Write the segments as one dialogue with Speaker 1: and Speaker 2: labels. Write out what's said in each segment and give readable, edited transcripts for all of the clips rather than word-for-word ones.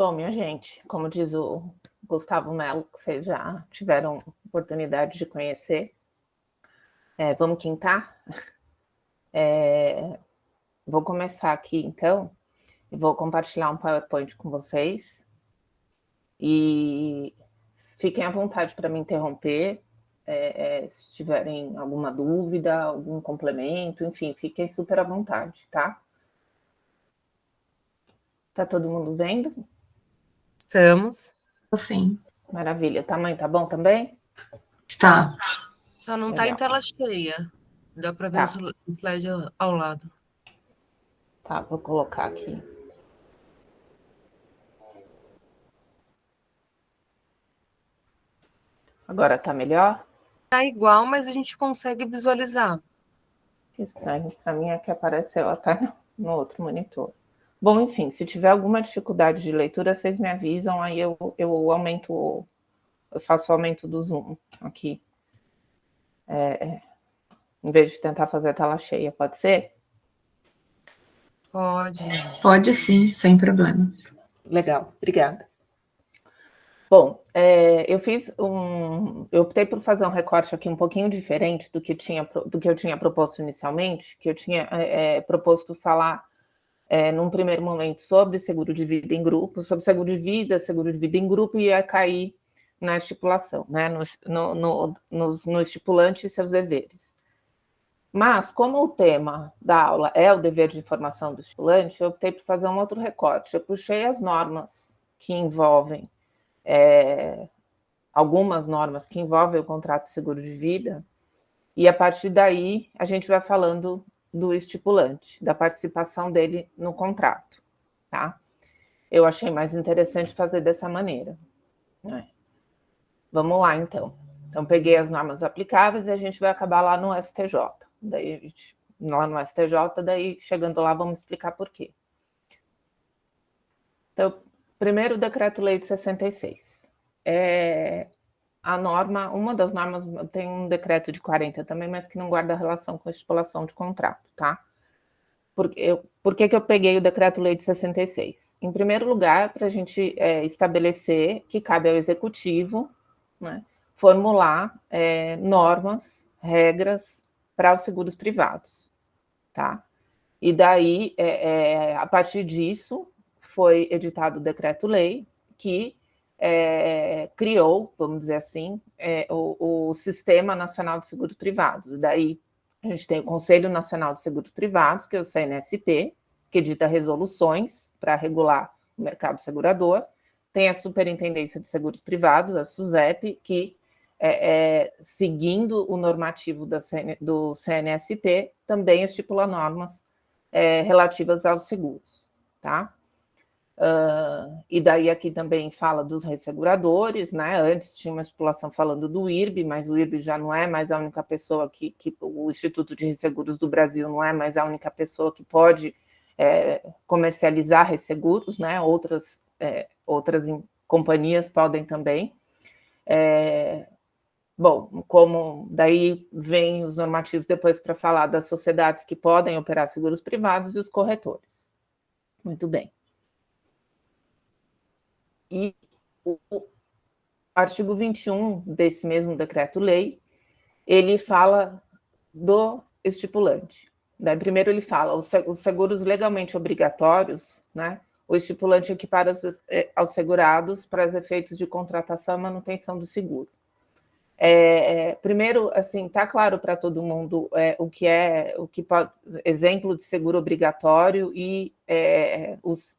Speaker 1: Bom, minha gente, como diz o Gustavo Melo, que vocês já tiveram oportunidade de conhecer, vamos quintar? Vou começar aqui, então, e vou compartilhar um PowerPoint com vocês, e fiquem à vontade para me interromper, se tiverem alguma dúvida, algum complemento, enfim, fiquem super à vontade, tá? Tá todo mundo vendo?
Speaker 2: Estamos.
Speaker 3: Sim.
Speaker 1: Maravilha. O tamanho tá bom também?
Speaker 3: Está.
Speaker 2: Só não está em
Speaker 1: Legal.
Speaker 2: tela cheia. Dá para ver
Speaker 1: Tá.
Speaker 2: o slide ao lado.
Speaker 1: Tá, vou colocar aqui. Agora tá melhor?
Speaker 2: Tá igual, mas a gente consegue visualizar.
Speaker 1: Que estranho. Para mim é que apareceu, ela tá no outro monitor. Bom, enfim, se tiver alguma dificuldade de leitura, vocês me avisam, aí eu aumento, eu faço o aumento do zoom aqui. Em vez de tentar fazer a tela cheia, pode ser?
Speaker 2: Pode.
Speaker 3: Pode sim, sem problemas.
Speaker 1: Legal, obrigada. Bom, eu optei por fazer um recorte aqui um pouquinho diferente do que eu tinha proposto inicialmente, que eu tinha proposto falar num primeiro momento sobre seguro de vida em grupo, sobre seguro de vida em grupo, e ia cair na estipulação, né, no estipulante e seus deveres. Mas, como o tema da aula é o dever de informação do estipulante, eu optei por fazer um outro recorte. Eu puxei as normas que envolvem, algumas normas que envolvem o contrato de seguro de vida, e a partir daí a gente vai falando do estipulante, da participação dele no contrato, tá? Eu achei mais interessante fazer dessa maneira, né? Vamos lá, então. Então, peguei as normas aplicáveis e a gente vai acabar lá no STJ. Daí, lá no STJ, daí, chegando lá, vamos explicar por quê. Então, primeiro, o Decreto-Lei de 66. A norma, uma das normas, tem um decreto de 40 também, mas que não guarda relação com a estipulação de contrato, tá? Por que eu peguei o Decreto-Lei de 66? Em primeiro lugar, para a gente estabelecer que cabe ao Executivo, né, formular normas, regras para os seguros privados, tá? E daí, a partir disso, foi editado o Decreto-Lei que criou, vamos dizer assim, o Sistema Nacional de Seguros Privados. Daí a gente tem o Conselho Nacional de Seguros Privados, que é o CNSP, que edita resoluções para regular o mercado segurador. Tem a Superintendência de Seguros Privados, a SUSEP, que, seguindo o normativo do CNSP, também estipula normas relativas aos seguros, tá? E daí aqui também fala dos resseguradores, né? Antes tinha uma estipulação falando do IRB, mas o IRB já não é mais a única pessoa que o Instituto de Resseguros do Brasil não é mais a única pessoa que pode comercializar resseguros, né? Outras companhias podem também. Bom, como daí vem os normativos depois para falar das sociedades que podem operar seguros privados e os corretores. Muito bem. E o artigo 21 desse mesmo decreto-lei, ele fala do estipulante. Daí, primeiro ele fala, os seguros legalmente obrigatórios, né? O estipulante equipara aos segurados para os efeitos de contratação e manutenção do seguro. Primeiro, assim, está claro para todo mundo o que pode, exemplo de seguro obrigatório e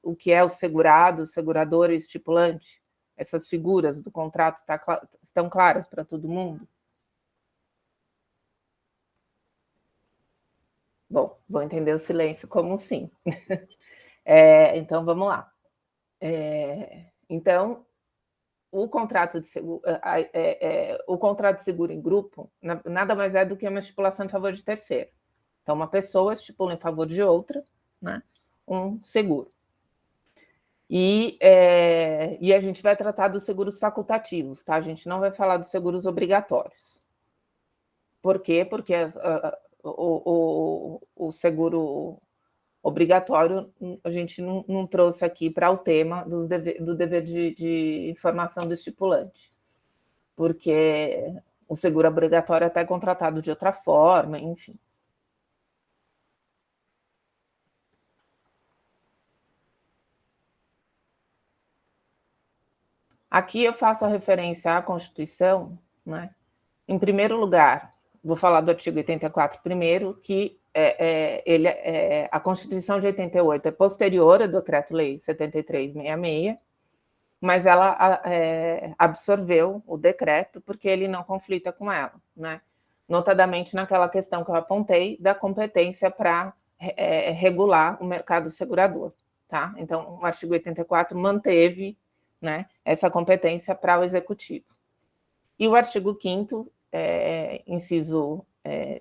Speaker 1: o que é o segurado, o segurador e o estipulante? Essas figuras do contrato estão claras para todo mundo? Bom, vou entender o silêncio como sim. Então, vamos lá. Então, o contrato de seguro, o contrato de seguro em grupo nada mais é do que uma estipulação em favor de terceiro. Então, uma pessoa estipula em favor de outra, né, um seguro. E a gente vai tratar dos seguros facultativos, tá? A gente não vai falar dos seguros obrigatórios. Por quê? Porque o seguro Obrigatório, a gente não trouxe aqui para o tema do dever de informação do estipulante, porque o seguro obrigatório é até contratado de outra forma, enfim. Aqui eu faço a referência à Constituição, né? Em primeiro lugar, vou falar do artigo 84 primeiro, que a Constituição de 88 é posterior ao Decreto-Lei 7366, mas ela absorveu o decreto porque ele não conflita com ela, né? Notadamente naquela questão que eu apontei da competência para regular o mercado segurador, tá? Então, o artigo 84 manteve, né, essa competência para o Executivo. E o artigo 5º, inciso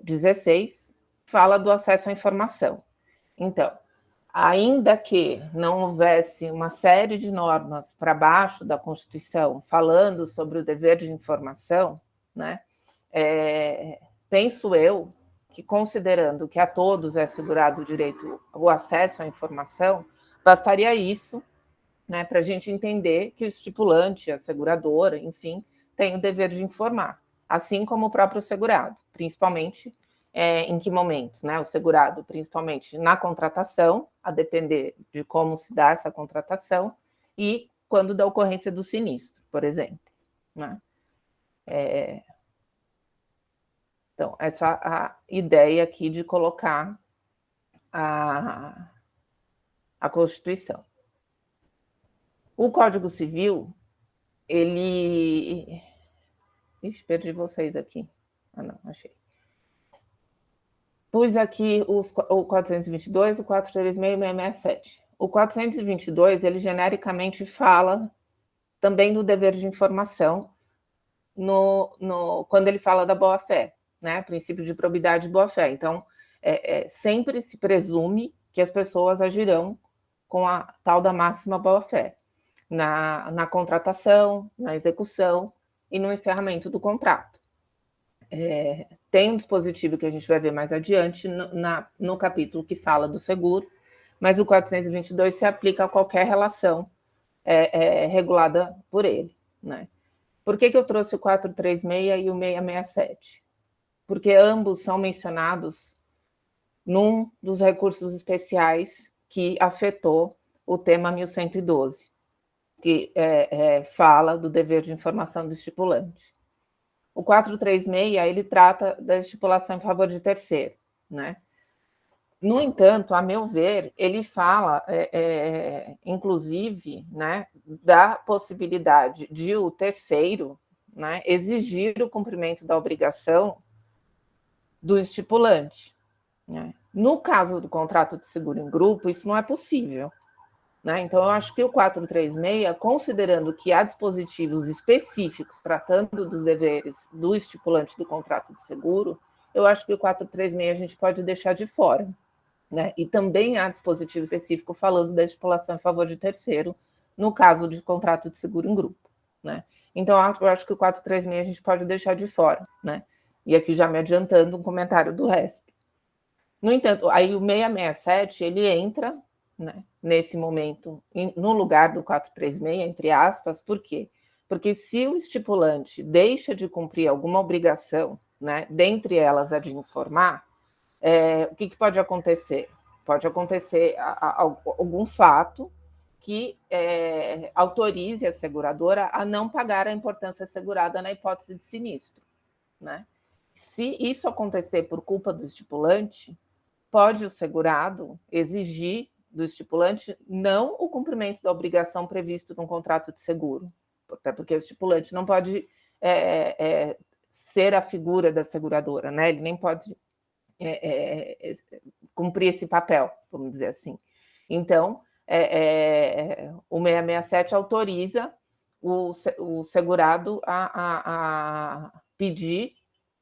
Speaker 1: 16, fala do acesso à informação. Então, ainda que não houvesse uma série de normas para baixo da Constituição falando sobre o dever de informação, né, penso eu que, considerando que a todos é assegurado o direito ao acesso à informação, bastaria isso, né, para a gente entender que o estipulante, a seguradora, enfim, tem o dever de informar, assim como o próprio segurado, principalmente em que momentos, né? O segurado, principalmente na contratação, a depender de como se dá essa contratação, e quando da ocorrência do sinistro, por exemplo, né? Então, essa a ideia aqui de colocar a Constituição. O Código Civil, ele... Ixi, perdi vocês aqui. Ah, não, achei. Pus aqui o 422, o 436 e o 667. O 422, ele genericamente fala também do dever de informação quando ele fala da boa-fé, né? Princípio de probidade e boa-fé. Então, sempre se presume que as pessoas agirão com a tal da máxima boa-fé na contratação, na execução e no encerramento do contrato. Tem um dispositivo que a gente vai ver mais adiante no capítulo que fala do seguro, mas o 422 se aplica a qualquer relação regulada por ele, né? Por que eu trouxe o 436 e o 667? Porque ambos são mencionados num dos recursos especiais que afetou o tema 1112, que fala do dever de informação do estipulante. O 436, ele trata da estipulação em favor de terceiro, né? No entanto, a meu ver, ele fala, inclusive, né, da possibilidade de o terceiro, né, exigir o cumprimento da obrigação do estipulante, né? No caso do contrato de seguro em grupo, isso não é possível, né? Então, eu acho que o 436, considerando que há dispositivos específicos tratando dos deveres do estipulante do contrato de seguro, eu acho que o 436 a gente pode deixar de fora, né? E também há dispositivo específico falando da estipulação em favor de terceiro, no caso de contrato de seguro em grupo, né? Então, eu acho que o 436 a gente pode deixar de fora, né? E aqui já me adiantando um comentário do RESP. No entanto, aí o 667, ele entra, né, nesse momento, no lugar do 436, entre aspas, por quê? Porque se o estipulante deixa de cumprir alguma obrigação, né, dentre elas a de informar, o que pode acontecer? Pode acontecer algum fato que autorize a seguradora a não pagar a importância assegurada na hipótese de sinistro, né? Se isso acontecer por culpa do estipulante, pode o segurado exigir do estipulante não o cumprimento da obrigação prevista no contrato de seguro, até porque o estipulante não pode ser a figura da seguradora, né? Ele nem pode cumprir esse papel, vamos dizer assim. Então, o 667 autoriza o segurado a pedir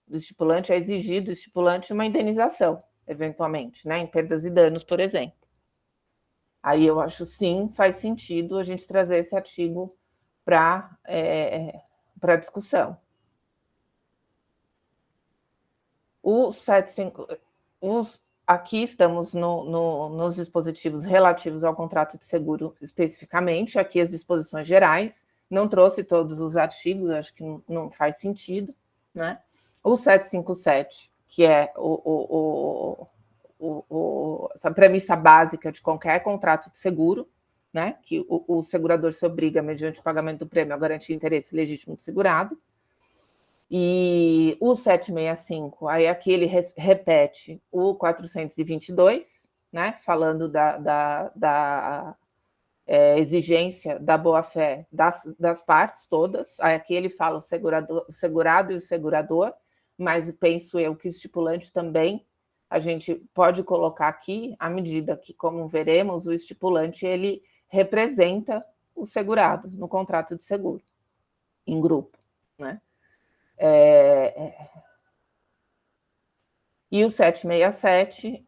Speaker 1: do estipulante, a exigir do estipulante uma indenização, eventualmente, né, em perdas e danos, por exemplo. Aí eu acho, sim, faz sentido a gente trazer esse artigo para discussão. aqui estamos nos dispositivos relativos ao contrato de seguro especificamente, aqui as disposições gerais, não trouxe todos os artigos, acho que não faz sentido, né? O 757, que é essa premissa básica de qualquer contrato de seguro, né? Que o segurador se obriga, mediante o pagamento do prêmio, a garantir interesse legítimo do segurado. E o 765, aí aqui ele repete o 422, né? Falando da exigência da boa-fé das partes todas. Aí aqui ele fala o segurado e o segurador, mas penso eu que o estipulante também a gente pode colocar aqui, à medida que, como veremos, o estipulante ele representa o segurado no contrato de seguro, em grupo, né? E o 767,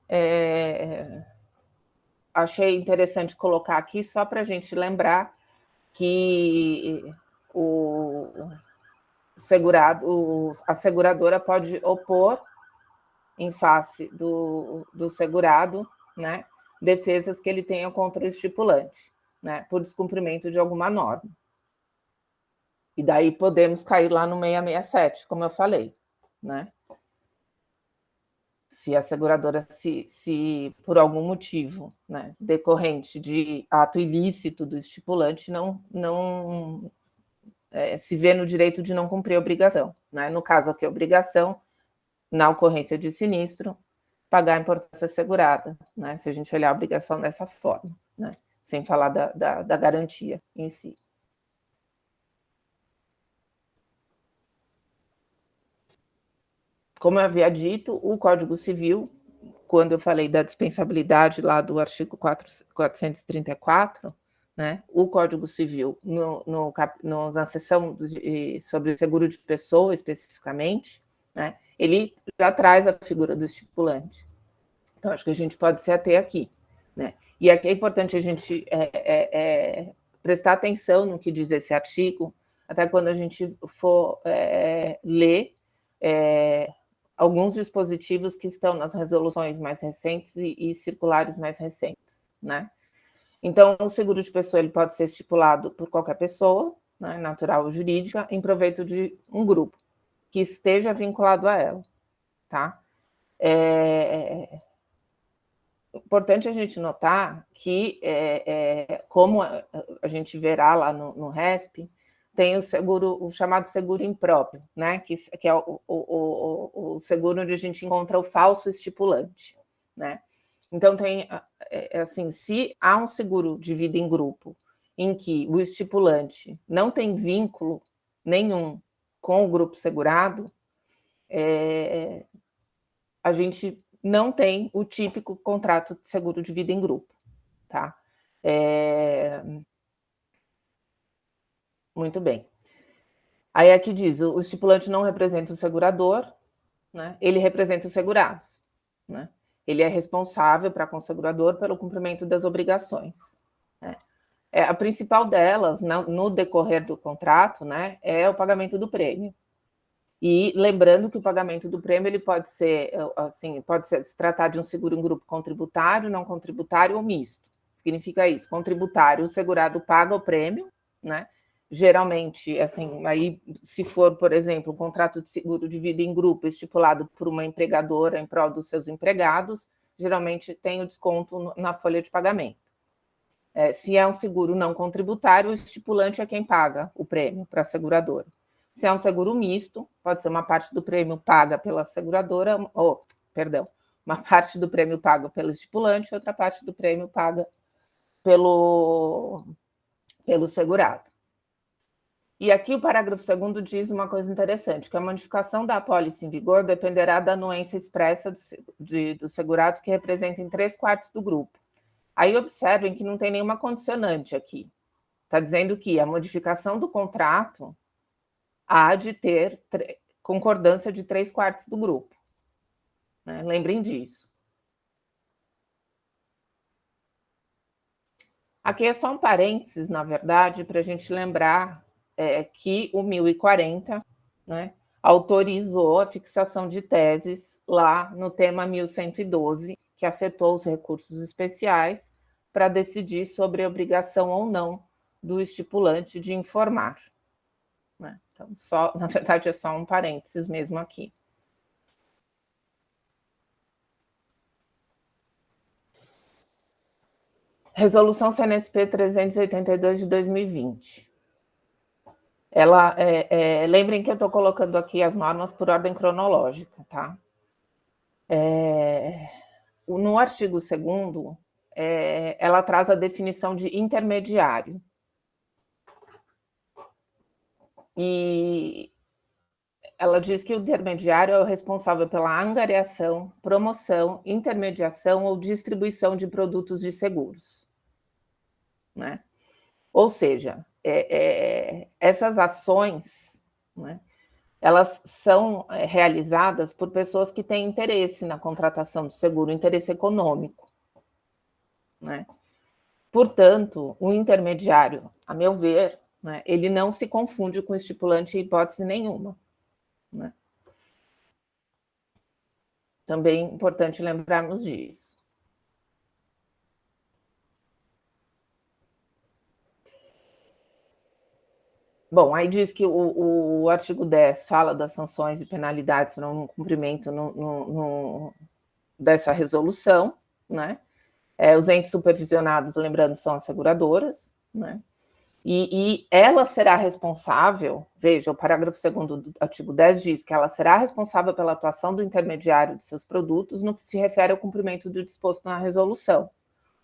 Speaker 1: achei interessante colocar aqui só para a gente lembrar que a seguradora pode opor em face do segurado, né, defesas que ele tenha contra o estipulante, né, por descumprimento de alguma norma. E daí podemos cair lá no 667, como eu falei, né? Se a seguradora, se por algum motivo, né, decorrente de ato ilícito do estipulante, não se vê no direito de não cumprir a obrigação, né? No caso aqui, a obrigação, na ocorrência de sinistro, pagar a importância assegurada, né? Se a gente olhar a obrigação dessa forma, né? Sem falar da garantia em si. Como eu havia dito, o Código Civil, quando eu falei da dispensabilidade lá do artigo 434, né, o Código Civil, na seção sobre o seguro de pessoa, especificamente, né, ele já traz a figura do estipulante. Então, acho que a gente pode se ater aqui, né? E aqui é importante a gente prestar atenção no que diz esse artigo, até quando a gente for ler alguns dispositivos que estão nas resoluções mais recentes e circulares mais recentes, né? Então, o seguro de pessoa ele pode ser estipulado por qualquer pessoa, né, natural ou jurídica, em proveito de um grupo que esteja vinculado a ela, tá? Importante a gente notar que, como a gente verá lá no RESP, tem o chamado seguro impróprio, né? Que é o seguro onde a gente encontra o falso estipulante, né? Então, tem, assim, se há um seguro de vida em grupo em que o estipulante não tem vínculo nenhum com o grupo segurado, a gente não tem o típico contrato de seguro de vida em grupo, tá? Muito bem. Aí aqui diz, o estipulante não representa o segurador, né? Ele representa os segurados, né? Ele é responsável com o segurador pelo cumprimento das obrigações, né? A principal delas, no decorrer do contrato, né, é o pagamento do prêmio. E lembrando que o pagamento do prêmio ele pode ser, assim, se tratar de um seguro em grupo contributário, não contributário ou misto. Significa isso, contributário, o segurado paga o prêmio, né? Geralmente, assim, aí se for, por exemplo, um contrato de seguro de vida em grupo estipulado por uma empregadora em prol dos seus empregados, geralmente tem o desconto na folha de pagamento. Se é um seguro não contributário, o estipulante é quem paga o prêmio para a seguradora. Se é um seguro misto, pode ser uma parte do prêmio paga pela seguradora, uma parte do prêmio paga pelo estipulante, outra parte do prêmio paga pelo segurado. E aqui o parágrafo 2º diz uma coisa interessante, que a modificação da apólice em vigor dependerá da anuência expressa dos segurados que representem 3/4 do grupo. Aí observem que não tem nenhuma condicionante aqui. Está dizendo que a modificação do contrato há de ter concordância de 3/4 do grupo, né? Lembrem disso. Aqui é só um parênteses, na verdade, para a gente lembrar que o 1040, né, autorizou a fixação de teses lá no tema 1112, que afetou os recursos especiais para decidir sobre a obrigação ou não do estipulante de informar. Né? Então, na verdade, é só um parênteses mesmo aqui. Resolução CNSP 382 de 2020. Lembrem que eu estou colocando aqui as normas por ordem cronológica, tá? No artigo 2º, ela traz a definição de intermediário. E ela diz que o intermediário é o responsável pela angariação, promoção, intermediação ou distribuição de produtos de seguros. Né? Ou seja, essas ações, né, elas são realizadas por pessoas que têm interesse na contratação do seguro, interesse econômico. Né? Portanto, o intermediário, a meu ver, né, ele não se confunde com o estipulante em hipótese nenhuma. Né? Também é importante lembrarmos disso. Bom, aí diz que o artigo 10 fala das sanções e penalidades no não cumprimento dessa resolução, né? Os entes supervisionados, lembrando, são as seguradoras, né? E ela será responsável, veja, o parágrafo 2º do artigo 10 diz que ela será responsável pela atuação do intermediário de seus produtos no que se refere ao cumprimento do disposto na resolução.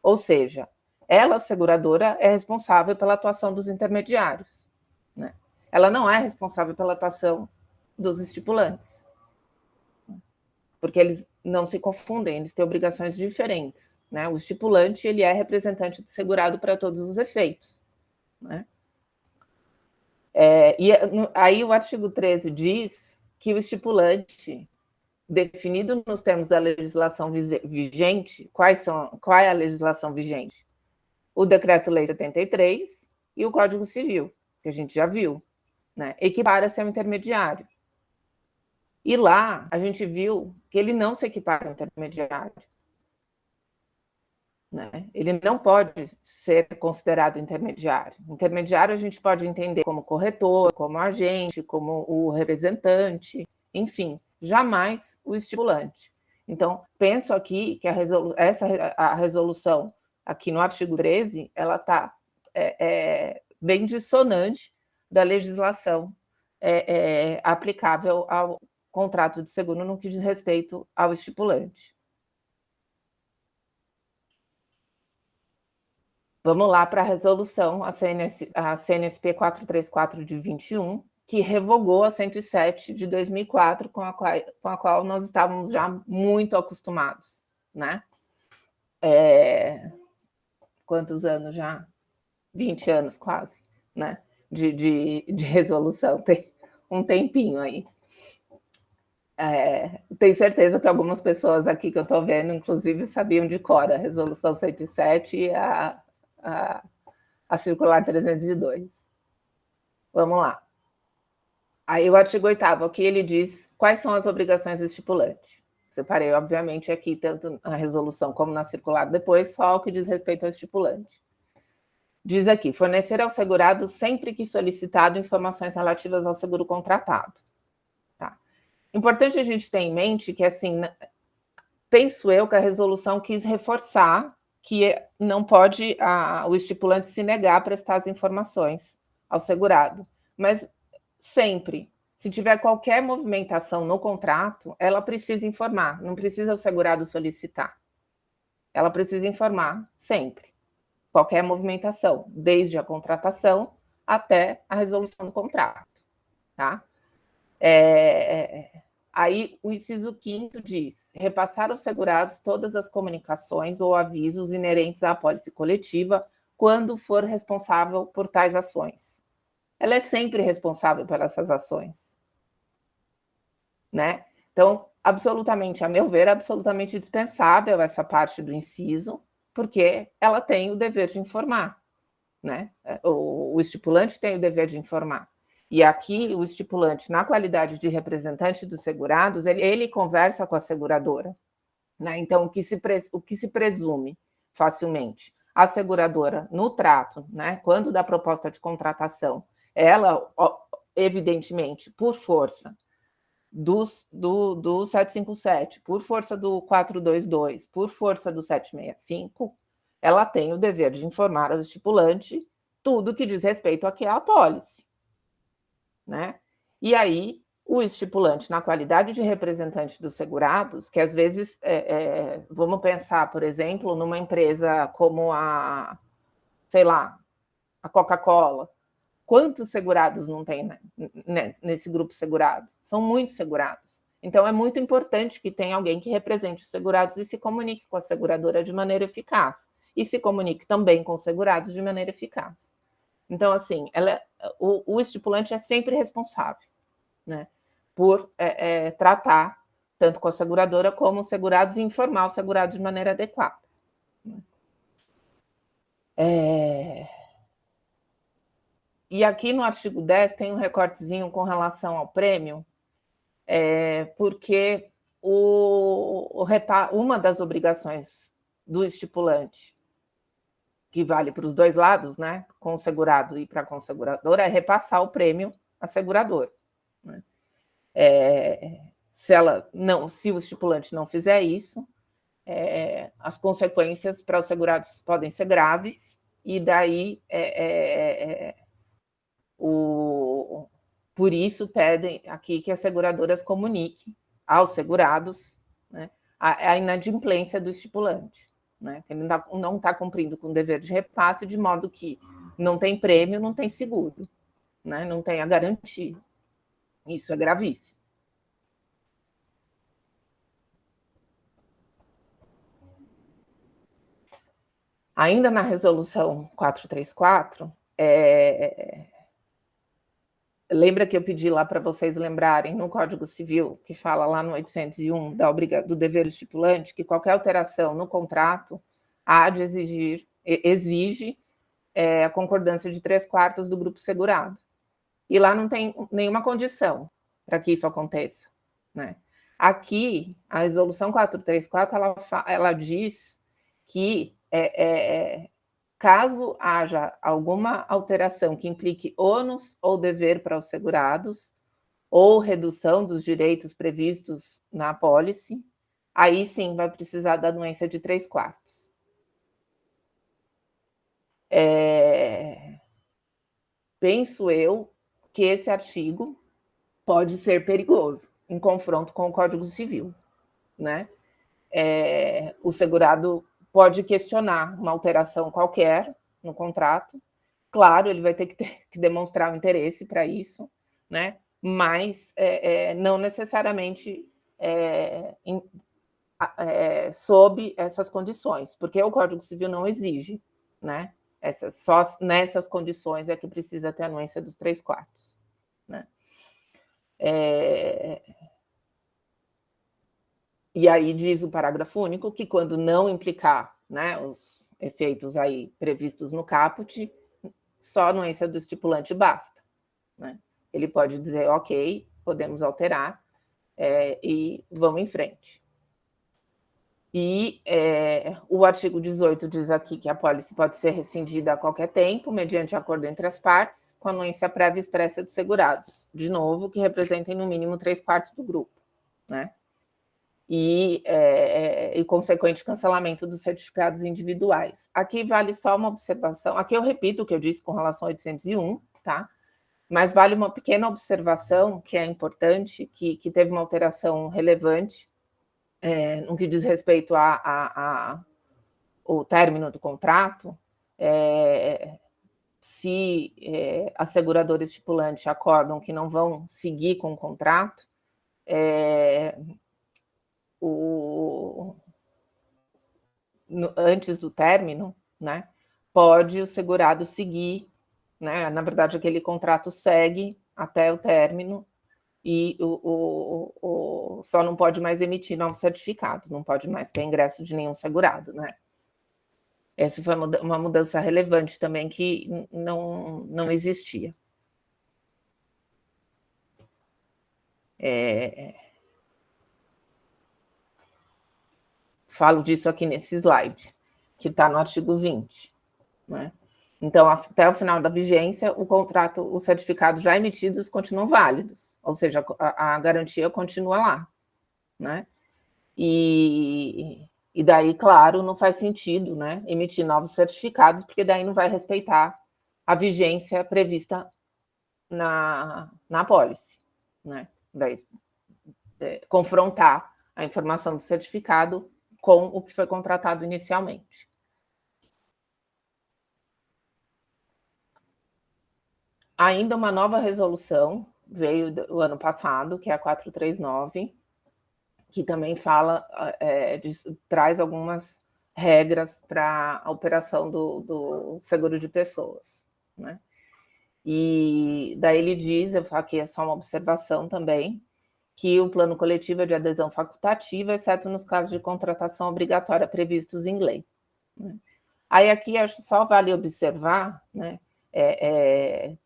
Speaker 1: Ou seja, ela, seguradora, é responsável pela atuação dos intermediários. Né? Ela não é responsável pela atuação dos estipulantes, porque eles não se confundem, eles têm obrigações diferentes. Né? O estipulante, ele é representante do segurado para todos os efeitos. Né? E aí o artigo 13 diz que o estipulante, definido nos termos da legislação vigente, qual é a legislação vigente? O Decreto-Lei 73 e o Código Civil, que a gente já viu, né? Equipara-se ao intermediário. E lá a gente viu que ele não se equipara ao intermediário. Né? Ele não pode ser considerado intermediário. Intermediário a gente pode entender como corretor, como agente, como o representante, enfim, jamais o estipulante. Então, penso aqui que a resolução aqui no artigo 13, ela está bem dissonante da legislação aplicável ao contrato de seguro no que diz respeito ao estipulante. Vamos lá para a resolução, a CNSP 434 de 21, que revogou a 107 de 2004, com a qual nós estávamos já muito acostumados. Né? Quantos anos já? 20 anos quase, né? de resolução, tem um tempinho aí. Tenho certeza que algumas pessoas aqui que eu estou vendo, inclusive, sabiam de cor a resolução 107 e a circular 302. Vamos lá. Aí o artigo 8º, aqui ele diz quais são as obrigações do estipulante. Separei, obviamente, aqui tanto na resolução como na circular depois, só o que diz respeito ao estipulante. Diz aqui, fornecer ao segurado sempre que solicitado informações relativas ao seguro contratado. Tá? Importante a gente ter em mente que, assim, penso eu que a resolução quis reforçar que não pode o estipulante se negar a prestar as informações ao segurado. Mas sempre, se tiver qualquer movimentação no contrato, ela precisa informar, não precisa o segurado solicitar. Ela precisa informar sempre. Qualquer movimentação, desde a contratação até a resolução do contrato. Tá? Aí o inciso 5º diz: repassar aos segurados todas as comunicações ou avisos inerentes à apólice coletiva quando for responsável por tais ações. Ela é sempre responsável por essas ações. Né? Então, absolutamente, a meu ver, absolutamente dispensável essa parte do inciso, porque ela tem o dever de informar. Né? O estipulante tem o dever de informar. E aqui o estipulante, na qualidade de representante dos segurados, ele conversa com a seguradora. né? Então, o que se presume facilmente? A seguradora, no trato, né, quando da proposta de contratação, ela, evidentemente, por força do 757, por força do 422, por força do 765, ela tem o dever de informar ao estipulante tudo que diz respeito àquela apólice, né? E aí, o estipulante, na qualidade de representante dos segurados, que às vezes, vamos pensar, por exemplo, numa empresa como sei lá, a Coca-Cola. Quantos segurados não tem nesse grupo segurado? São muitos segurados. Então, é muito importante que tenha alguém que represente os segurados e se comunique com a seguradora de maneira eficaz. E se comunique também com os segurados de maneira eficaz. Então, assim, o estipulante é sempre responsável, né, por tratar tanto com a seguradora como os segurados e informar os segurados de maneira adequada. E aqui no artigo 10 tem um recortezinho com relação ao prêmio, porque uma das obrigações do estipulante, que vale para os dois lados, né, com o segurado e para com a seguradora, é repassar o prêmio à seguradora, né? Se o estipulante não fizer isso, as consequências para os segurados podem ser graves, e daí por isso pedem aqui que as seguradoras comuniquem aos segurados, né, a inadimplência do estipulante, né, que ele não está cumprindo com o dever de repasse, de modo que não tem prêmio, não tem seguro, né, não tem a garantia. Isso é gravíssimo. Ainda na resolução 434, lembra que eu pedi lá para vocês lembrarem no Código Civil, que fala lá no 801 do dever estipulante, que qualquer alteração no contrato há de exige a concordância de 3/4 do grupo segurado. E lá não tem nenhuma condição para que isso aconteça, né? Aqui, a resolução 434, ela diz que caso haja alguma alteração que implique ônus ou dever para os segurados, ou redução dos direitos previstos na apólice, aí sim vai precisar da anuência de 3/4. Penso eu que esse artigo pode ser perigoso em confronto com o Código Civil, né? O segurado pode questionar uma alteração qualquer no contrato. Claro, ele vai ter que demonstrar o interesse para isso, né? Mas não necessariamente sob essas condições, porque o Código Civil não exige, né? Só nessas condições é que precisa ter a anuência dos 3/4, né? E aí diz o parágrafo único que quando não implicar, né, os efeitos aí previstos no caput, só a anuência do estipulante basta, né? Ele pode dizer, ok, podemos alterar, e vamos em frente. E o artigo 18 diz aqui que a apólice pode ser rescindida a qualquer tempo, mediante acordo entre as partes, com anuência prévia expressa dos segurados, de novo, que representem no mínimo 3/4 do grupo, né? E consequente cancelamento dos certificados individuais. Aqui vale só uma observação, aqui eu repito o que eu disse com relação ao 801, tá? Mas vale uma pequena observação que é importante, que teve uma alteração relevante no que diz respeito ao término do contrato. Se a seguradora estipulante acordam que não vão seguir com o contrato, antes do término, né, pode o segurado seguir, né, na verdade aquele contrato segue até o término e só não pode mais emitir novos certificados, não pode mais ter ingresso de nenhum segurado, né? Essa foi uma mudança relevante também que não existia. falo disso aqui nesse slide, que está no artigo 20, né? Então, até o final da vigência, o contrato, os certificados já emitidos continuam válidos, ou seja, a garantia continua lá, né? E daí, claro, não faz sentido, né, emitir novos certificados, porque daí não vai respeitar a vigência prevista na apólice, né? Vai confrontar a informação do certificado com o que foi contratado inicialmente. Ainda uma nova resolução veio do ano passado, que é a 439, que também fala, traz algumas regras para a operação do seguro de pessoas, né? E daí ele diz, aqui é só uma observação também, que o plano coletivo é de adesão facultativa, exceto nos casos de contratação obrigatória previstos em lei, né? Aí aqui acho só vale observar, né,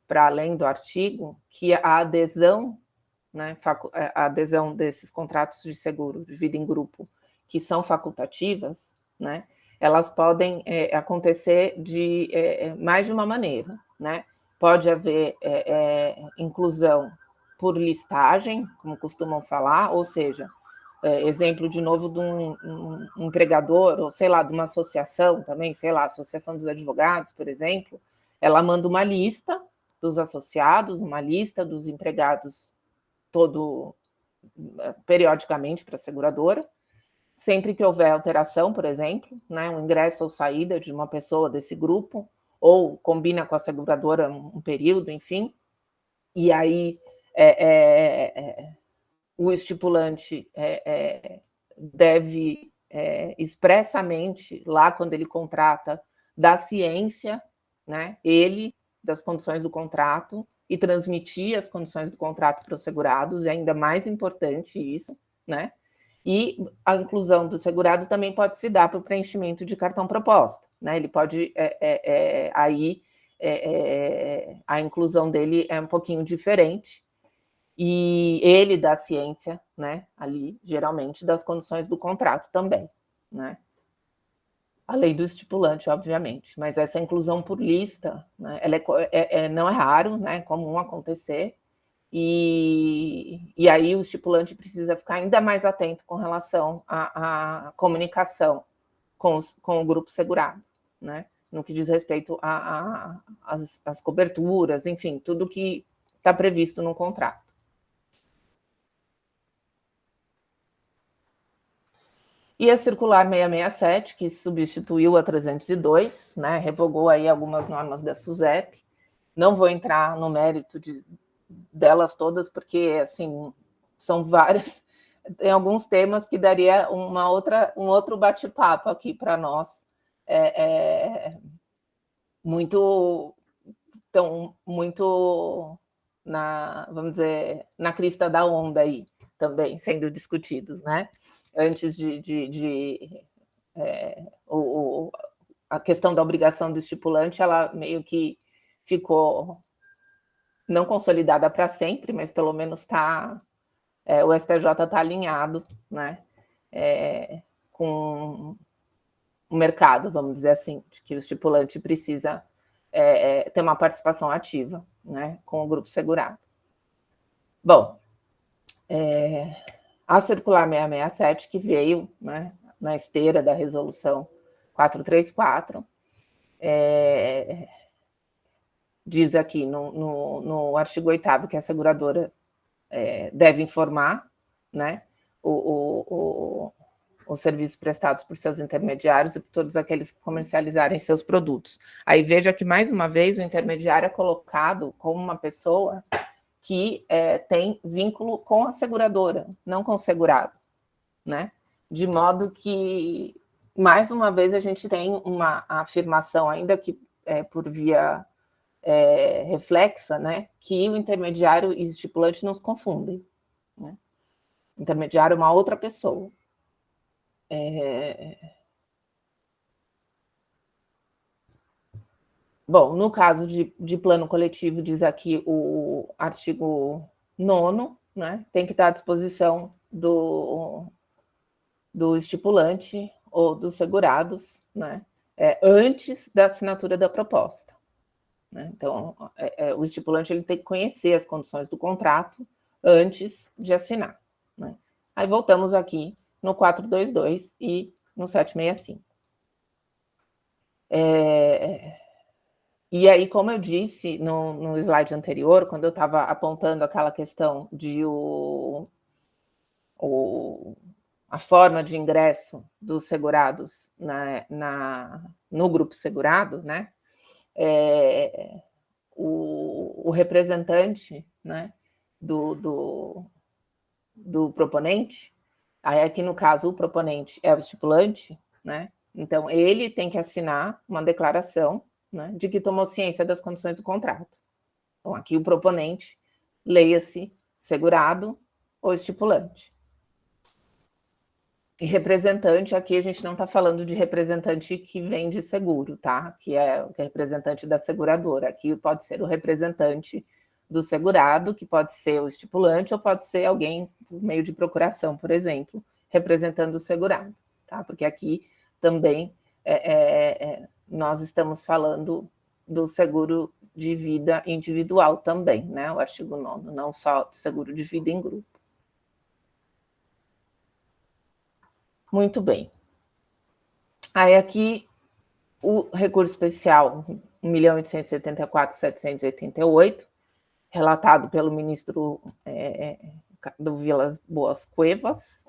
Speaker 1: para além do artigo, que a adesão, né, a adesão desses contratos de seguro de vida em grupo, que são facultativas, né, elas podem acontecer de mais de uma maneira, né? Pode haver inclusão por listagem, como costumam falar, ou seja, exemplo de novo de um empregador, ou sei lá, de uma associação também, sei lá, Associação dos Advogados, por exemplo, ela manda uma lista dos associados, uma lista dos empregados periodicamente para a seguradora. Sempre que houver alteração, por exemplo, né, um ingresso ou saída de uma pessoa desse grupo, ou combina com a seguradora um período, enfim, e aí o estipulante deve expressamente, lá quando ele contrata, dar ciência, né, ele, das condições do contrato, e transmitir as condições do contrato para os segurados, é ainda mais importante isso, né? E a inclusão do segurado também pode se dar para o preenchimento de cartão proposta, né? Ele pode, a inclusão dele é um pouquinho diferente, e ele dá ciência, né, ali, geralmente, das condições do contrato também, né? Além do estipulante, obviamente, mas essa inclusão por lista, né, ela não é raro, né, é comum acontecer, e aí o estipulante precisa ficar ainda mais atento com relação à comunicação com o grupo segurado, né, no que diz respeito às coberturas, enfim, tudo que está previsto no contrato. E a circular 667, que substituiu a 302, né, revogou aí algumas normas da SUSEP. Não vou entrar no mérito delas todas, porque, assim, são várias. Tem alguns temas que daria um outro bate-papo aqui para nós. Muito vamos dizer, na crista da onda aí, também, sendo discutidos, né? Antes a questão da obrigação do estipulante, ela meio que ficou não consolidada para sempre, mas pelo menos o STJ está alinhado, né, com o mercado, vamos dizer assim, de que o estipulante precisa ter uma participação ativa, né, com o grupo segurado. Bom, a circular 667, que veio, né, na esteira da resolução 434, diz aqui no artigo 8º que a seguradora deve informar, né, os serviços prestados por seus intermediários e por todos aqueles que comercializarem seus produtos. Aí veja que, mais uma vez, o intermediário é colocado como uma pessoa que tem vínculo com a seguradora, não com o segurado, né? De modo que, mais uma vez, a gente tem uma afirmação, ainda que por via reflexa, né, que o intermediário e o estipulante não se confundem, né? O intermediário é uma outra pessoa. Bom, no caso de plano coletivo, diz aqui o artigo 9º, né, tem que estar à disposição do estipulante ou dos segurados, né, antes da assinatura da proposta. Né? Então, o estipulante ele tem que conhecer as condições do contrato antes de assinar. Né? Aí voltamos aqui no 422 e no 765. E aí, como eu disse no slide anterior, quando eu estava apontando aquela questão de a forma de ingresso dos segurados no grupo segurado, né? O representante, né, do proponente, aí aqui no caso o proponente é o estipulante, né? Então ele tem que assinar uma declaração, né, de que tomou ciência das condições do contrato. Então aqui o proponente, leia-se segurado ou estipulante. E representante, aqui a gente não está falando de representante que vende seguro, tá? Que é o representante da seguradora. Aqui pode ser o representante do segurado, que pode ser o estipulante, ou pode ser alguém por meio de procuração, por exemplo, representando o segurado, tá? Porque aqui também nós estamos falando do seguro de vida individual também, né? O artigo 9º, não só do seguro de vida em grupo. Muito bem. Aí aqui o recurso especial 1.874.788, relatado pelo ministro do Vilas Boas Cuevas,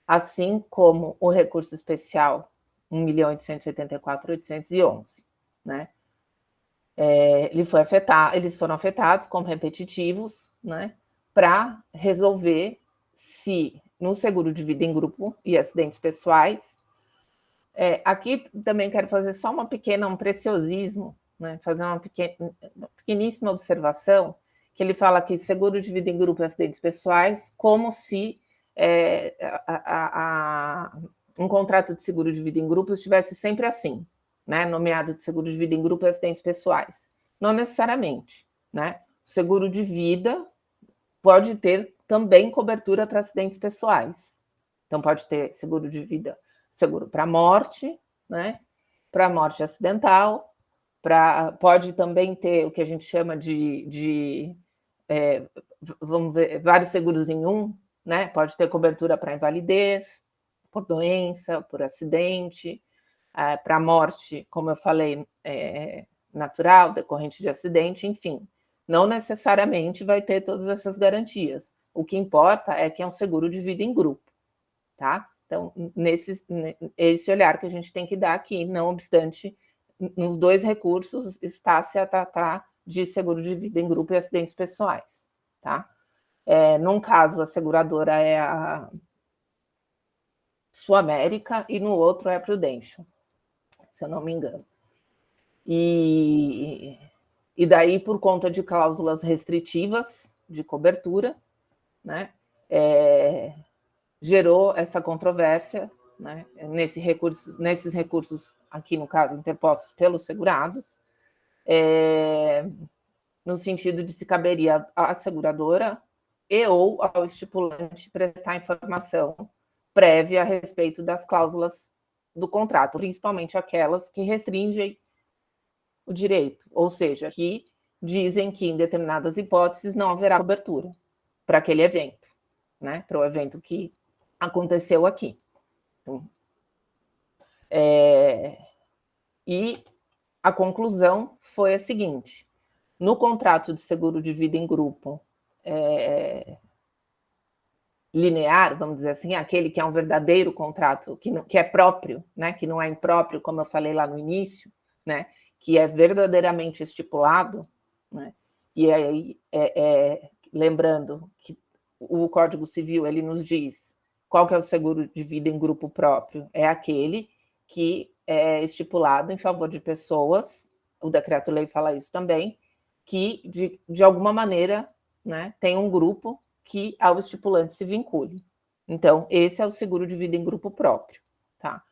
Speaker 1: assim como o recurso especial 1.874.811, né? Eles foram afetados como repetitivos, né? Para resolver se no seguro de vida em grupo e acidentes pessoais. Aqui também quero fazer só um preciosismo, né? Fazer uma pequeníssima observação, que ele fala que seguro de vida em grupo e acidentes pessoais, como se um contrato de seguro de vida em grupo estivesse sempre assim, né? Nomeado de seguro de vida em grupo e acidentes pessoais. Não necessariamente, né? Seguro de vida pode ter também cobertura para acidentes pessoais. Então, pode ter seguro de vida, seguro para morte, né? Para morte acidental, pode também ter o que a gente chama vamos ver, vários seguros em um, né? Pode ter cobertura para invalidez, por doença, por acidente, para morte, como eu falei, natural, decorrente de acidente, enfim. Não necessariamente vai ter todas essas garantias. O que importa é que é um seguro de vida em grupo, tá? Então, esse olhar que a gente tem que dar aqui, não obstante, nos dois recursos está-se a tratar de seguro de vida em grupo e acidentes pessoais, tá? Num caso, a seguradora é a Sul-América e no outro é a Prudential, se eu não me engano. E daí, por conta de cláusulas restritivas de cobertura, né, gerou essa controvérsia, né, nesses recursos, aqui no caso, interpostos pelos segurados, no sentido de se caberia à seguradora e ou ao estipulante prestar informação prévia a respeito das cláusulas do contrato, principalmente aquelas que restringem o direito, ou seja, que dizem que em determinadas hipóteses não haverá cobertura para aquele evento, né? Para o evento que aconteceu aqui. Então, e a conclusão foi a seguinte: no contrato de seguro de vida em grupo linear, vamos dizer assim, aquele que é um verdadeiro contrato, que é próprio, né? Que não é impróprio, como eu falei lá no início, né? Que é verdadeiramente estipulado, né? E aí, lembrando que o Código Civil ele nos diz qual que é o seguro de vida em grupo próprio, é aquele que é estipulado em favor de pessoas, o decreto-lei fala isso também, que de alguma maneira, né, tem um grupo que ao estipulante se vincule. Então, esse é o seguro de vida em grupo próprio, tá?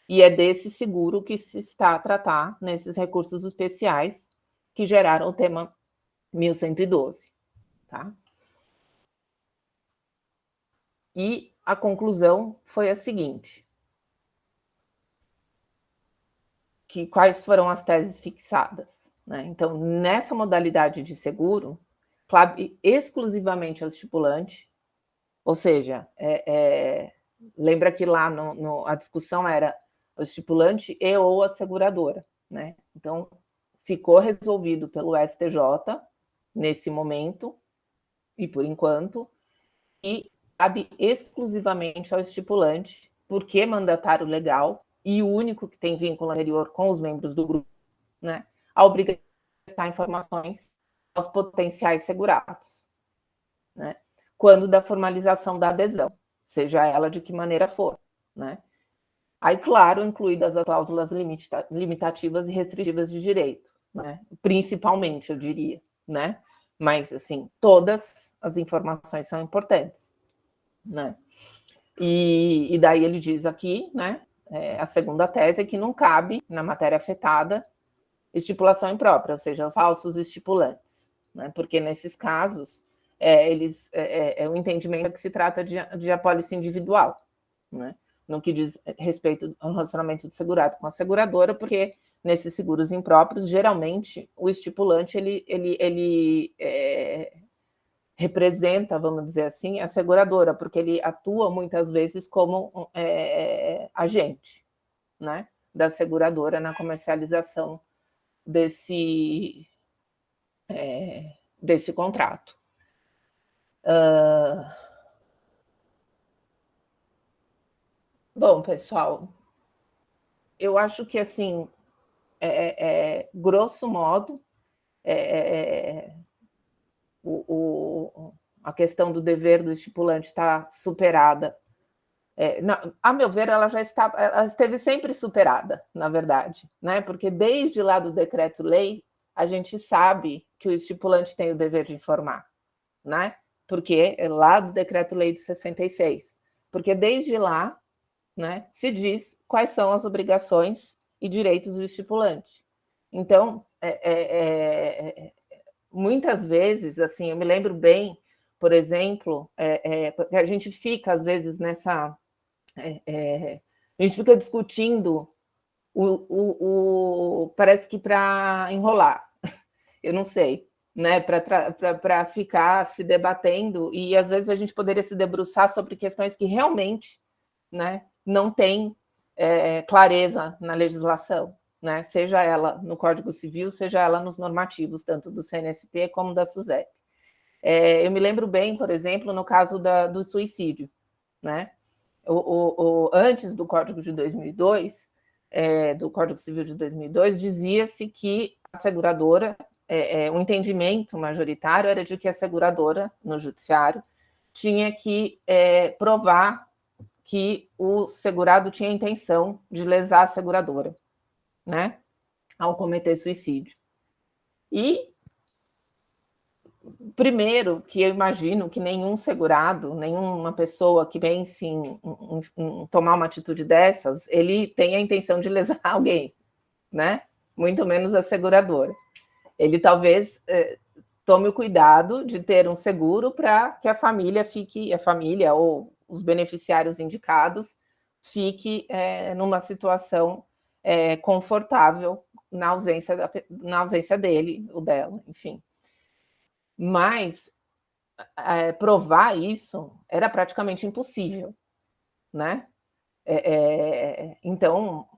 Speaker 1: E é desse seguro que se está a tratar nesses recursos especiais que geraram o tema 1112, tá? E a conclusão foi a seguinte: quais foram as teses fixadas, né? Então, nessa modalidade de seguro, cabe exclusivamente ao estipulante, ou seja, lembra que lá a discussão era o estipulante e ou a seguradora, né? Então, ficou resolvido pelo STJ nesse momento e por enquanto, e cabe exclusivamente ao estipulante, porque mandatário legal e o único que tem vínculo anterior com os membros do grupo, né? A obrigação de prestar informações aos potenciais segurados, né? Quando da formalização da adesão, seja ela de que maneira for, né? Aí, claro, incluídas as cláusulas limitativas e restritivas de direito, né? Principalmente, eu diria, né? Mas, assim, todas as informações são importantes, né? E daí ele diz aqui, né? A segunda tese é que não cabe, na matéria afetada, estipulação imprópria, ou seja, os falsos estipulantes, né? Porque nesses casos, o entendimento é que se trata de apólice individual, né? No que diz respeito ao relacionamento do segurado com a seguradora, porque nesses seguros impróprios, geralmente, o estipulante ele representa, vamos dizer assim, a seguradora, porque ele atua muitas vezes como agente, né, da seguradora na comercialização desse contrato. Bom, pessoal, eu acho que, assim, grosso modo, a questão do dever do estipulante está superada. A meu ver, ela esteve sempre superada, na verdade, né? Porque desde lá do decreto-lei, a gente sabe que o estipulante tem o dever de informar, né? Porque é lá do decreto-lei de 66. Porque desde lá, né, se diz quais são as obrigações e direitos do estipulante. Então, muitas vezes, assim, eu me lembro bem, por exemplo, porque a gente fica, às vezes, nessa... a gente fica discutindo parece que para enrolar, eu não sei, né? Para ficar se debatendo, e às vezes a gente poderia se debruçar sobre questões que realmente, né, não tem clareza na legislação, né? Seja ela no Código Civil, seja ela nos normativos, tanto do CNSP como da SUSEP. Eu me lembro bem, por exemplo, no caso do suicídio, né? Antes do Código de 2002, do Código Civil de 2002, dizia-se que a seguradora, o entendimento majoritário era de que a seguradora, no judiciário, tinha que provar que o segurado tinha a intenção de lesar a seguradora, né, ao cometer suicídio. E, primeiro, que eu imagino que nenhum segurado, nenhuma pessoa que pense em tomar uma atitude dessas, ele tem a intenção de lesar alguém, né? Muito menos a seguradora. Ele talvez tome o cuidado de ter um seguro para que a família ou os beneficiários indicados fique numa situação confortável na ausência dele ou dela, enfim. Mas provar isso era praticamente impossível, né? Então,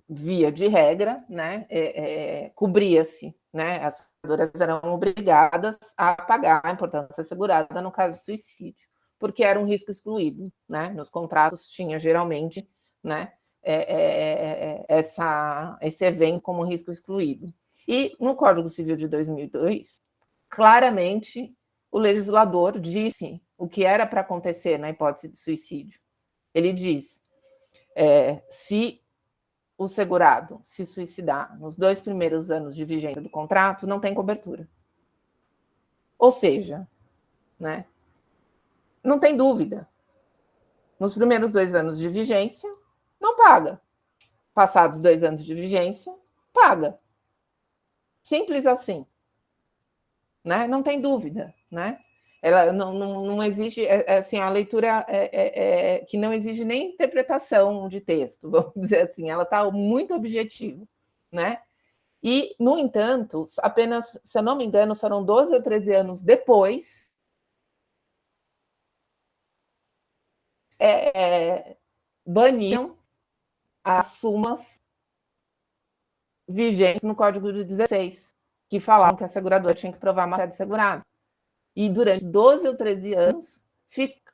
Speaker 1: via de regra, né, cobria-se, né? As seguradoras eram obrigadas a pagar a importância assegurada no caso de suicídio, porque era um risco excluído, né? Nos contratos tinha geralmente, né, esse evento como risco excluído. E no Código Civil de 2002, claramente o legislador disse o que era para acontecer na hipótese de suicídio. Ele diz: se o segurado se suicidar nos 2 primeiros anos de vigência do contrato, não tem cobertura. Ou seja, né, não tem dúvida. Nos primeiros 2 anos de vigência, não paga. Passados 2 anos de vigência, paga. Simples assim. Né? Não tem dúvida. Né? Ela não exige, assim, a leitura que não exige nem interpretação de texto, vamos dizer assim, ela está muito objetiva, né? E, no entanto, apenas, se eu não me engano, foram 12 ou 13 anos depois, baniam as súmulas vigentes no Código de 16, que falavam que a seguradora tinha que provar uma série de segurado. E durante 12 ou 13 anos,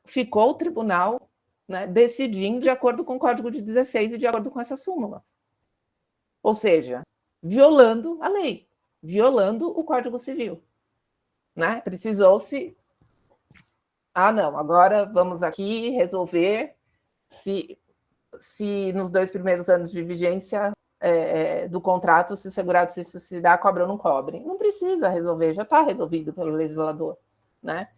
Speaker 1: ficou o tribunal, né, decidindo de acordo com o Código de 16 e de acordo com essas súmulas. Ou seja, violando a lei, violando o Código Civil. Né? Precisou-se... não, agora vamos aqui resolver se nos 2 primeiros anos de vigência do contrato, se o segurado se suicidar, cobra ou não cobre. Não precisa resolver, já está resolvido pelo legislador. Né?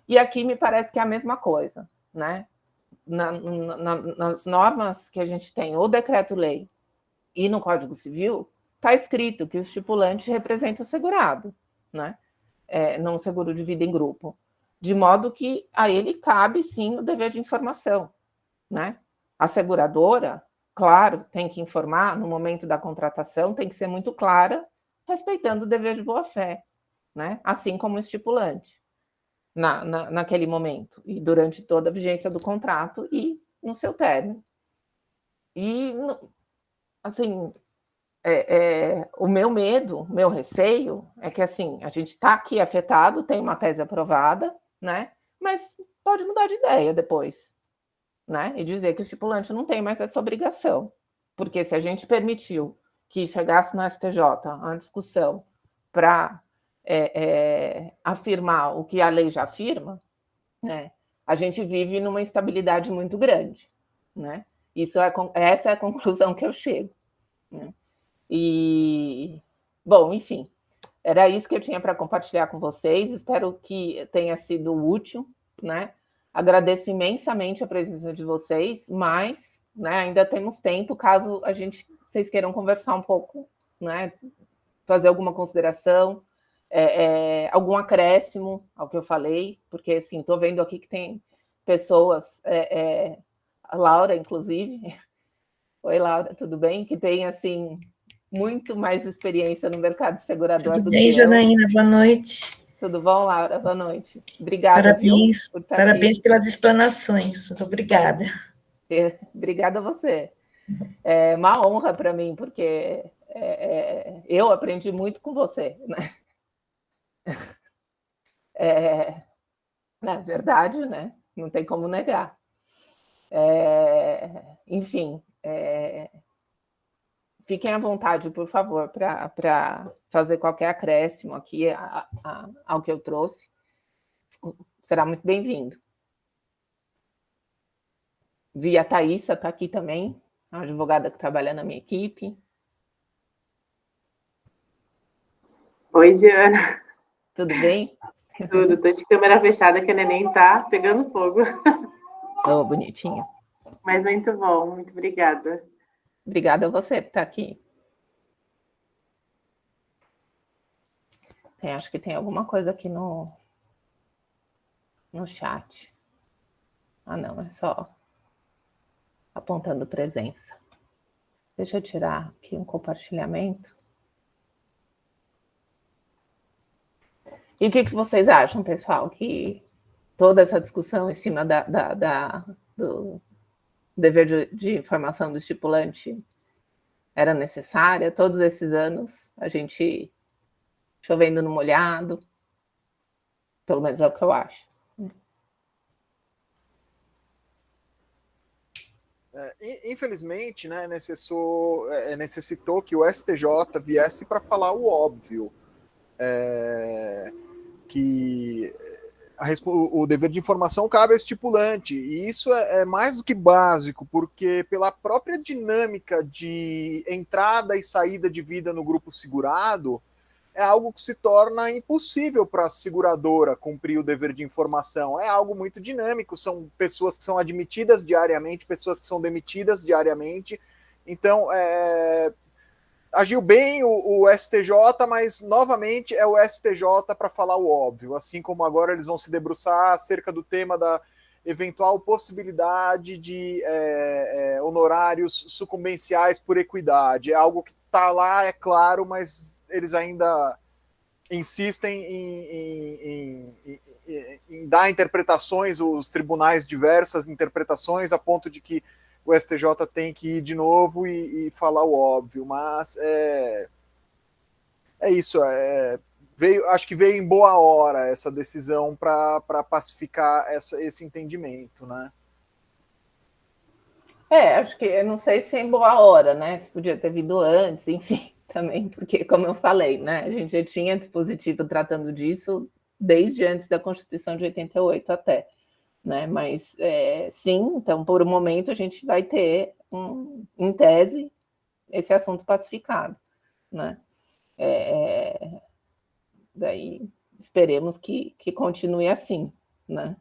Speaker 1: E aqui me parece que é a mesma coisa. Né? Nas normas que a gente tem, o decreto-lei e no Código Civil, está escrito que o estipulante representa o segurado, né? Num seguro de vida em grupo, de modo que a ele cabe, sim, o dever de informação. Né? A seguradora, claro, tem que informar no momento da contratação, tem que ser muito clara, respeitando o dever de boa-fé, né? Assim como o estipulante, naquele momento, e durante toda a vigência do contrato e no seu término. E, assim, o meu medo, o meu receio é que, assim, a gente está aqui afetado, tem uma tese aprovada, né? Mas pode mudar de ideia depois, né? E dizer que o estipulante não tem mais essa obrigação. Porque se a gente permitiu que chegasse no STJ uma discussão para afirmar o que a lei já afirma, né? A gente vive numa instabilidade muito grande, né? Essa é a conclusão que eu chego, né? E, bom, enfim, era isso que eu tinha para compartilhar com vocês. Espero que tenha sido útil, né? Agradeço imensamente a presença de vocês, mas, né, ainda temos tempo, caso vocês queiram conversar um pouco, né? Fazer alguma consideração, algum acréscimo ao que eu falei, porque, assim, estou vendo aqui que tem pessoas, a Laura, inclusive. Oi, Laura, tudo bem? Que tem, assim, muito mais experiência no mercado segurador
Speaker 4: Tudo
Speaker 1: do
Speaker 4: bem,
Speaker 1: que eu.
Speaker 4: Janaína? Boa noite.
Speaker 1: Tudo bom, Laura? Boa noite. Obrigada,
Speaker 4: Parabéns,
Speaker 1: viu, por estar
Speaker 4: parabéns
Speaker 1: aqui.
Speaker 4: pelas explanações. Muito obrigada.
Speaker 1: Obrigada a você. É uma honra para mim, porque eu aprendi muito com você, né? Na verdade, né? Não tem como negar. Enfim, fiquem à vontade, por favor, para fazer qualquer acréscimo aqui ao que eu trouxe. Será muito bem-vindo. Vi a Thaísa, está aqui também, a advogada que trabalha na minha equipe.
Speaker 5: Oi, Diana.
Speaker 1: Tudo bem?
Speaker 5: Tudo, estou de câmera fechada, que a neném está pegando fogo.
Speaker 1: Oh, bonitinha.
Speaker 5: Mas muito bom, muito obrigada.
Speaker 1: Obrigada a você por estar aqui. Acho que tem alguma coisa aqui no chat. Não, é só apontando presença. Deixa eu tirar aqui um compartilhamento. E o que vocês acham, pessoal? Que toda essa discussão em cima do dever de informação do estipulante era necessária? Todos esses anos, a gente chovendo no molhado, pelo menos é o que eu acho.
Speaker 6: Infelizmente, né, necessitou que o STJ viesse para falar o óbvio, que o dever de informação cabe ao estipulante, e isso é mais do que básico, porque pela própria dinâmica de entrada e saída de vida no grupo segurado, é algo que se torna impossível para a seguradora cumprir o dever de informação. É algo muito dinâmico, são pessoas que são admitidas diariamente, pessoas que são demitidas diariamente. Então, agiu bem o STJ, mas novamente é o STJ para falar o óbvio, assim como agora eles vão se debruçar acerca do tema da eventual possibilidade de honorários sucumbenciais por equidade. É algo que está lá, é claro, mas eles ainda insistem em dar interpretações, os tribunais diversas interpretações, a ponto de que o STJ tem que ir de novo e falar o óbvio, mas é isso, acho que veio em boa hora essa decisão para pacificar esse entendimento, né?
Speaker 1: Acho que eu não sei se é em boa hora, né? Se podia ter vindo antes, enfim, também, porque, como eu falei, né? A gente já tinha dispositivo tratando disso desde antes da Constituição de 88 até. Né? Mas sim, então por um momento a gente vai ter, em tese, esse assunto pacificado, né? Daí esperemos que continue assim, né?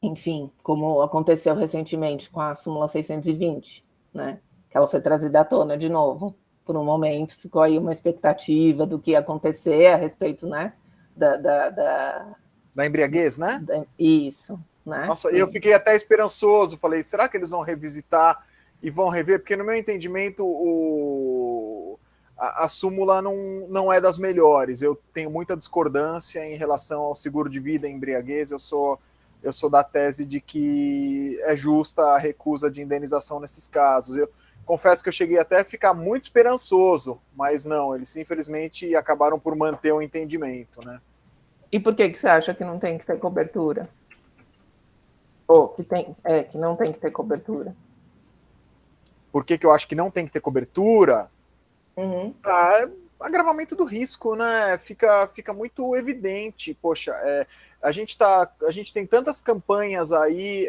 Speaker 1: Enfim, como aconteceu recentemente com a súmula 620, né? Que ela foi trazida à tona de novo. Por um momento ficou aí uma expectativa do que ia acontecer a respeito, né?
Speaker 6: Da embriaguez, né?
Speaker 1: Isso, né?
Speaker 6: Nossa, eu fiquei até esperançoso, falei, será que eles vão revisitar e vão rever? Porque no meu entendimento a súmula não é das melhores, eu tenho muita discordância em relação ao seguro de vida e embriaguez, eu sou da tese de que é justa a recusa de indenização nesses casos. Eu confesso que eu cheguei até a ficar muito esperançoso, mas não, eles infelizmente acabaram por manter o entendimento, né?
Speaker 1: E por que você acha que não tem que ter cobertura? Ou que não tem que ter cobertura?
Speaker 6: Por que eu acho que não tem que ter cobertura?
Speaker 1: Uhum.
Speaker 6: Agravamento do risco, né? Fica muito evidente. Poxa, a gente tem tantas campanhas aí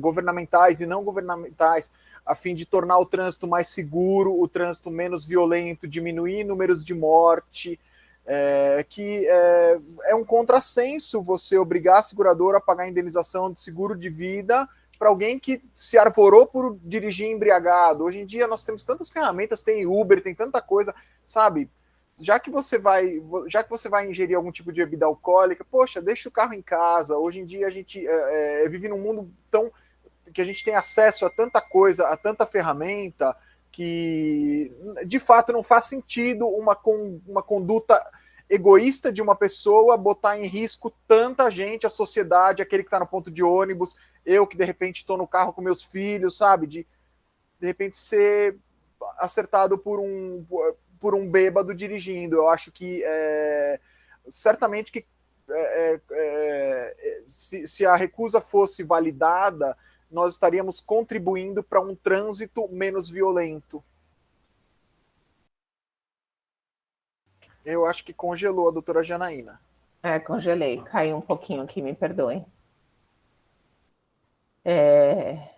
Speaker 6: governamentais e não governamentais a fim de tornar o trânsito mais seguro, o trânsito menos violento, diminuir números de morte. Que é um contrassenso você obrigar a seguradora a pagar a indenização de seguro de vida para alguém que se arvorou por dirigir embriagado. Hoje em dia nós temos tantas ferramentas, tem Uber, tem tanta coisa, sabe? Já que você vai ingerir algum tipo de bebida alcoólica, poxa, deixa o carro em casa. Hoje em dia a gente vive num mundo que a gente tem acesso a tanta coisa, a tanta ferramenta, que de fato não faz sentido uma conduta egoísta de uma pessoa botar em risco tanta gente, a sociedade, aquele que está no ponto de ônibus, eu que de repente estou no carro com meus filhos, sabe? De repente ser acertado por um bêbado dirigindo. Eu acho que certamente que se a recusa fosse validada, nós estaríamos contribuindo para um trânsito menos violento. Eu acho que congelou a doutora Janaína.
Speaker 1: Congelei, caiu um pouquinho aqui, me perdoem.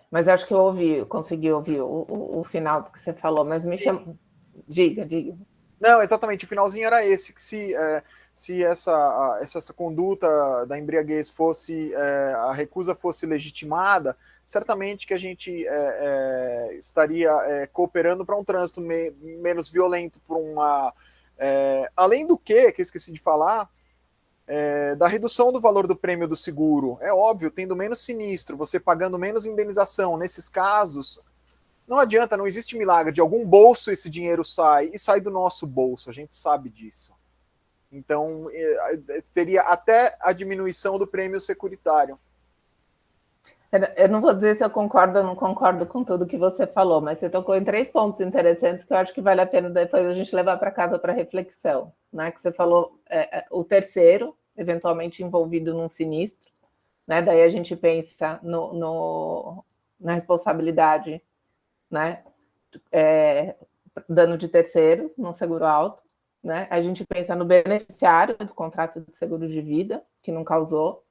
Speaker 1: Mas acho que eu consegui ouvir o final do que você falou, mas me chama. Diga.
Speaker 6: Não, exatamente, o finalzinho era esse, que se essa conduta da embriaguez fosse, a recusa fosse legitimada, certamente que a gente estaria cooperando para um trânsito menos violento, por uma... além do que eu esqueci de falar, da redução do valor do prêmio do seguro. É óbvio, tendo menos sinistro, você pagando menos indenização, nesses casos, não adianta, não existe milagre, de algum bolso esse dinheiro sai, e sai do nosso bolso, a gente sabe disso. Então, teria até a diminuição do prêmio securitário.
Speaker 1: Eu não vou dizer se eu concordo ou não concordo com tudo que você falou, mas você tocou em 3 pontos interessantes que eu acho que vale a pena depois a gente levar para casa para reflexão, né? Que você falou o terceiro, eventualmente envolvido num sinistro, né? Daí a gente pensa na responsabilidade, né? Dano de terceiros, no seguro alto, né? A gente pensa no beneficiário do contrato de seguro de vida, que não causou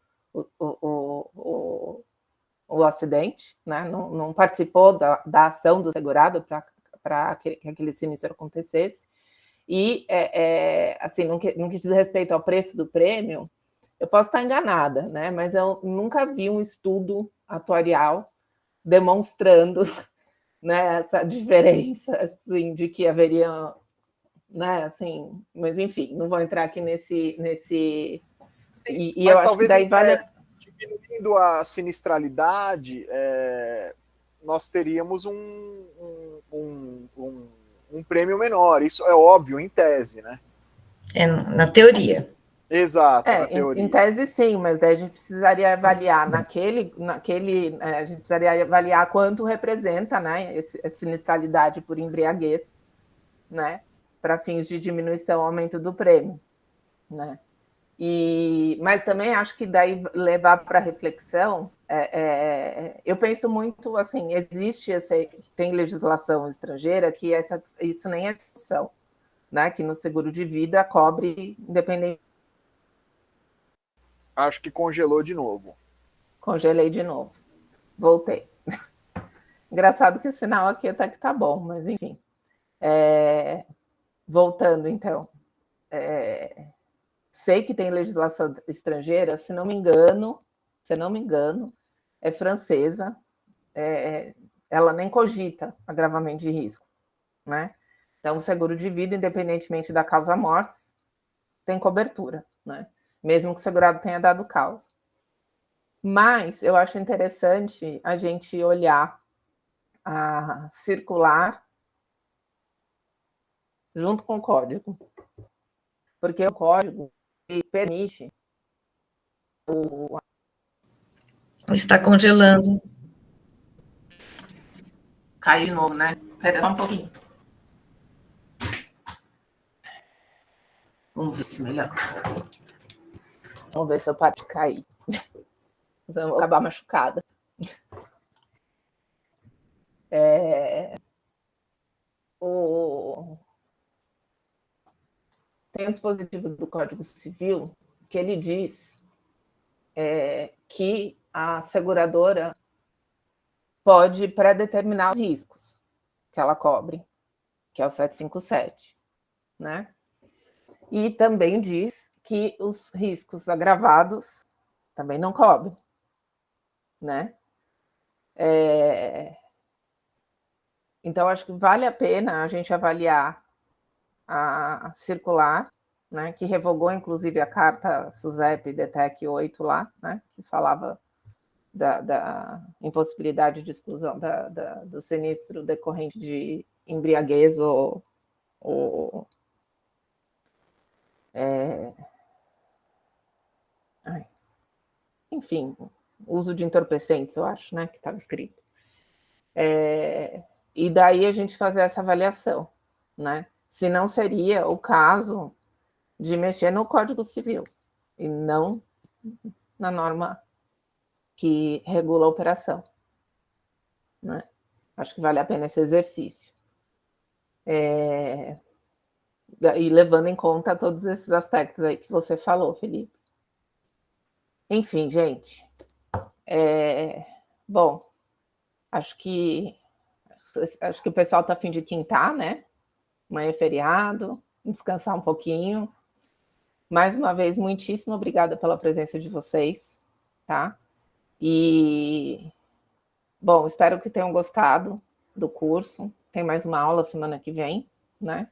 Speaker 1: o acidente, né? Não participou da ação do segurado para que aquele sinistro acontecesse. E, assim, no que diz respeito ao preço do prêmio, eu posso estar enganada, né? Mas eu nunca vi um estudo atuarial demonstrando, né, essa diferença, assim, de que haveria, né, assim, mas enfim, não vou entrar aqui nesse
Speaker 6: Sim,
Speaker 1: e
Speaker 6: mas
Speaker 1: eu acho que
Speaker 6: talvez
Speaker 1: daí vale
Speaker 6: diminuindo a sinistralidade, nós teríamos um prêmio menor. Isso é óbvio, em tese, né?
Speaker 4: Na teoria.
Speaker 6: Exato, na
Speaker 1: em
Speaker 6: teoria.
Speaker 1: tese sim, mas daí a gente precisaria avaliar a gente precisaria avaliar quanto representa, né, a sinistralidade por embriaguez, né, para fins de diminuição ou aumento do prêmio, né? Mas também acho que daí levar para reflexão, eu penso muito assim, tem legislação estrangeira que isso nem é discussão, né, que no seguro de vida cobre independente.
Speaker 6: Acho que congelou de novo.
Speaker 1: Congelei de novo. Voltei. Engraçado que o sinal aqui até que tá bom, mas enfim. Voltando, então. Sei que tem legislação estrangeira, se não me engano, é francesa. Ela nem cogita agravamento de risco, né? Então, o seguro de vida, independentemente da causa mortis, tem cobertura, né? Mesmo que o segurado tenha dado causa. Mas eu acho interessante a gente olhar a circular junto com o código, porque o código permite
Speaker 4: Está congelando.
Speaker 1: cair de novo, né? Espera só um pouquinho. Vamos ver se melhor. Vamos ver se eu paro de cair. Eu vou acabar machucada. Tem um dispositivo do Código Civil que ele diz que a seguradora pode pré-determinar os riscos que ela cobre, que é o 757, né? E também diz que os riscos agravados também não cobrem, né? Então, acho que vale a pena a gente avaliar a circular, né, que revogou, inclusive, a carta SUSEP DETEC 8 lá, né, que falava da impossibilidade de exclusão do sinistro decorrente de embriaguez enfim, uso de entorpecentes, eu acho, né, que estava escrito. E daí a gente fazer essa avaliação, né? Se não seria o caso de mexer no Código Civil e não na norma que regula a operação, né? Acho que vale a pena esse exercício. E levando em conta todos esses aspectos aí que você falou, Felipe. Enfim, gente. Bom, acho que o pessoal está a fim de quintar, né? Amanhã é feriado, descansar um pouquinho. Mais uma vez, muitíssimo obrigada pela presença de vocês, tá? E, bom, espero que tenham gostado do curso. Tem mais uma aula semana que vem, né?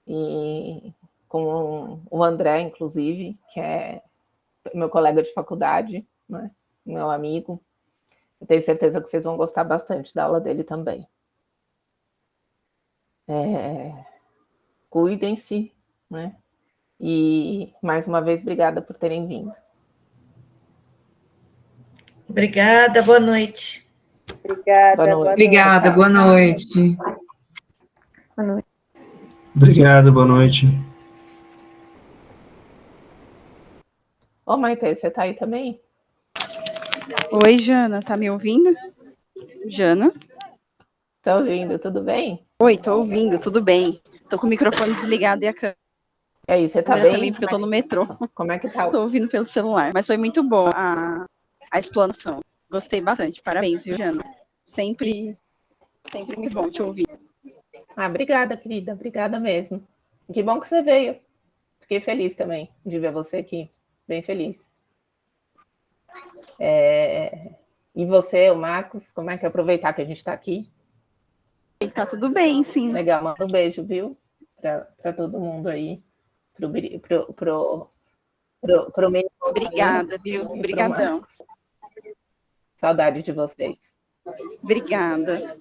Speaker 1: E com o André, inclusive, que é meu colega de faculdade, né? Meu amigo. Eu tenho certeza que vocês vão gostar bastante da aula dele também. Cuidem-se, né? E, mais uma vez, obrigada por terem vindo.
Speaker 4: Obrigada, boa noite.
Speaker 5: Obrigada.
Speaker 1: Boa noite.
Speaker 3: Obrigada, boa noite.
Speaker 7: Obrigado, boa noite.
Speaker 1: Ô, Maite, você tá aí também?
Speaker 8: Oi, Jana, tá me ouvindo? Jana?
Speaker 1: Tô ouvindo, tudo bem?
Speaker 8: Oi, tô ouvindo, tudo bem. Tô com o microfone desligado e a câmera
Speaker 1: E aí, você tá bem?
Speaker 8: também, porque eu tô no metrô.
Speaker 1: Como é que tá?
Speaker 8: Tô ouvindo pelo celular, mas foi muito boa a explanação. Gostei bastante, parabéns, viu, Jana? Sempre muito bom te ouvir.
Speaker 1: Obrigada, querida, obrigada mesmo. Que bom que você veio. Fiquei feliz também de ver você aqui, bem feliz. E você, o Marcos, como é que aproveitar que a gente está aqui?
Speaker 8: Tá tudo bem, sim.
Speaker 1: Legal, manda um beijo, viu? Para todo mundo aí. Pro menino.
Speaker 8: Obrigada, viu?
Speaker 1: E pro
Speaker 8: Obrigadão.
Speaker 1: Marcos. Saudade de vocês.
Speaker 8: Obrigada.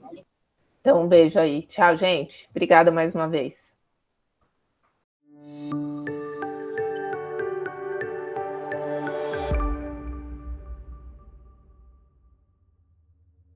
Speaker 1: Então, um beijo aí. Tchau, gente. Obrigada mais uma vez.